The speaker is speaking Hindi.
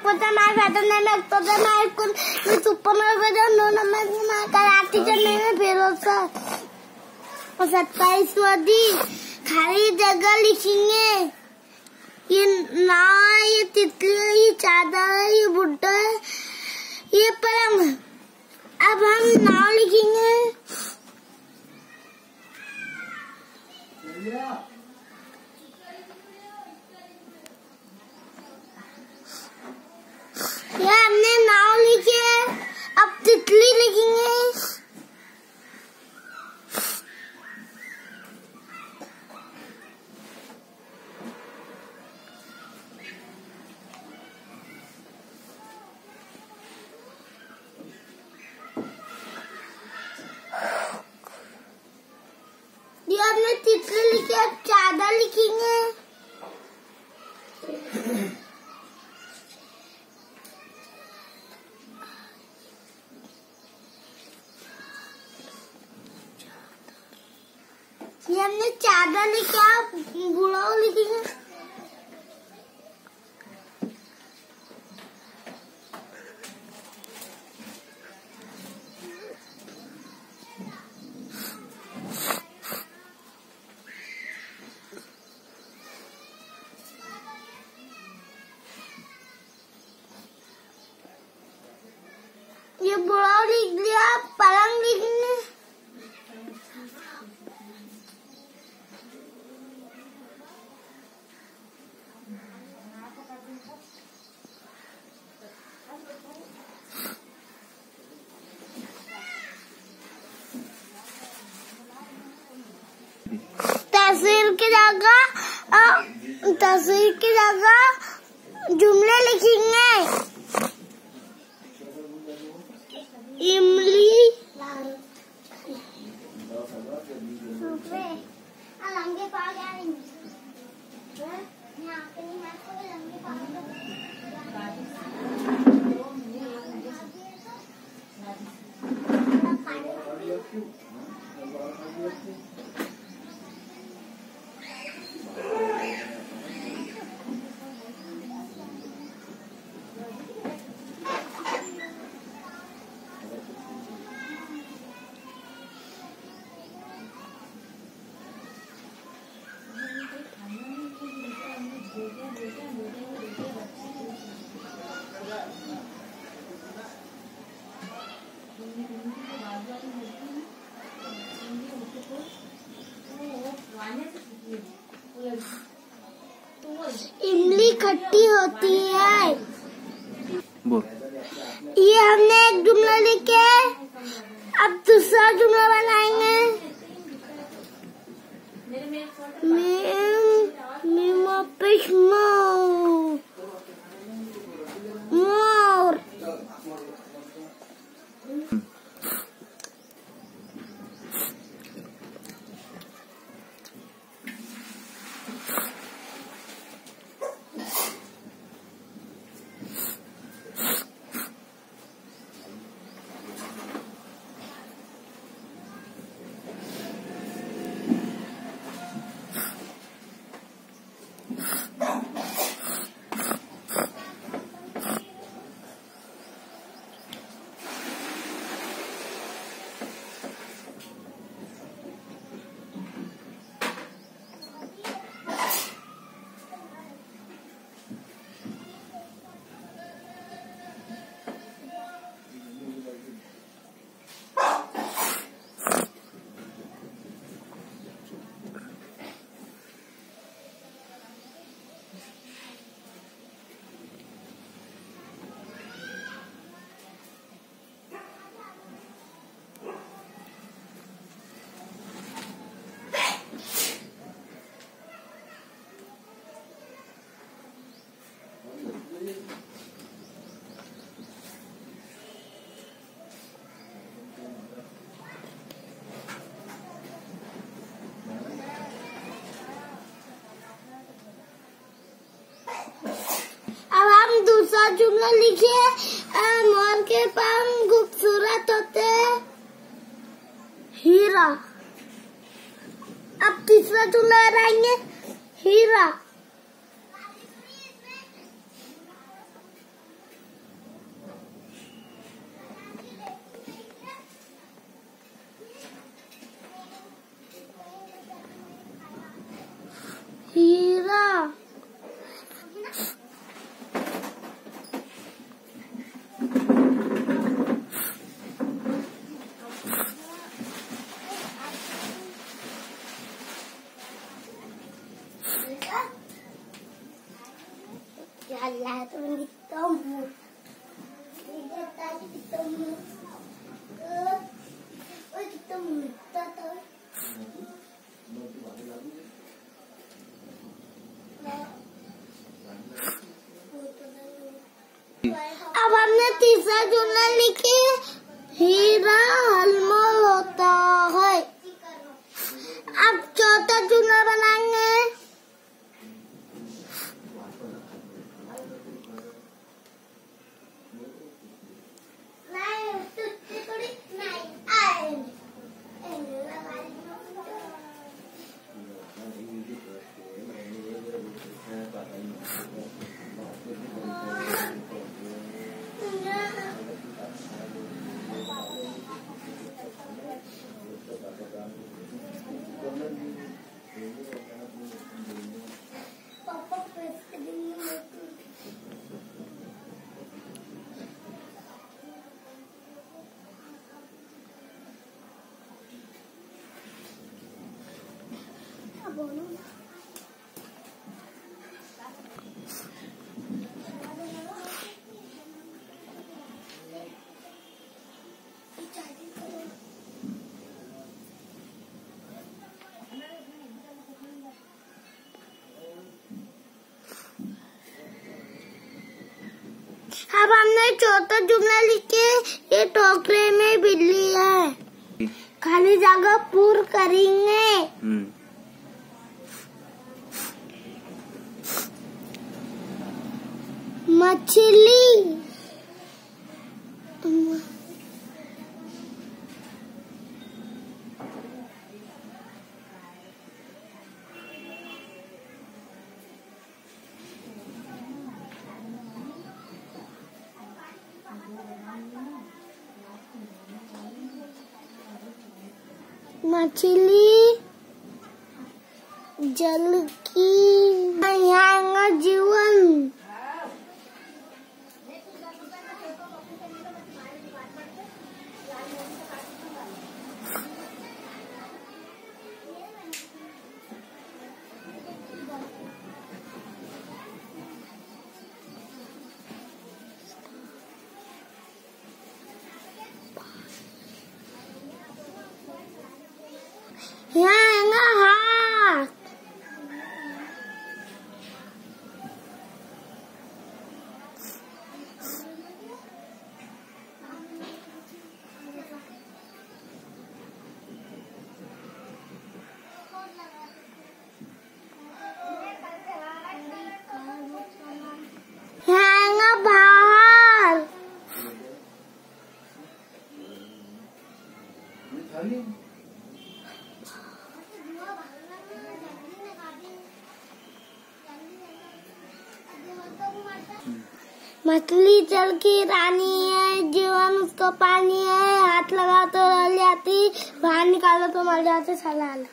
putih mai fathom name October mai kun super mai no number mai karate chलने में फीरोज और 27 खाली जगह लिखेंगे। ये नाव है, ये तितली है, ये चादर है, ये बुड्ढा है, ये पलंग है। अब हम नाव लिखेंगे। ये हमने नाव लिखी है। अब तितली लिखेंगे। ये हमने तितली लिखी है। अब चादर लिखेंगे। ये हमने चादर लिखा, गुलाब लिखेंगे। ये गुलाब लिख लिया, पलंग लिखेंगे। तस्वीर की जगह जुमले लिखेंगे। इमली इमली खट्टी होती है। ये हमने एक जुमला लिखे। अब दूसरा जुमला बनाएंगे। मोर। जुमला लिखिए। मोर के पंख खूबसूरत होते हैं, हीरा। अब तीसरा जुमला बनाएंगे, हीरा। अब हमने तीसरा जुमला लिखे, हीरा अनमोल होता है। अब चौथा जुमला बनाएंगे। अब हमने चौथा जुमला लिखे, ये टोकरे में बिल्ली है। खाली जगह पूर करेंगे। मछली, मछली जल की यहाँ जीवन। हाथ, बाहर, मछली जल की रानी है, जीवन उसको पानी है, हाथ लगा तो जल जाती, बाहर निकालो तो मर जाते। सलाल।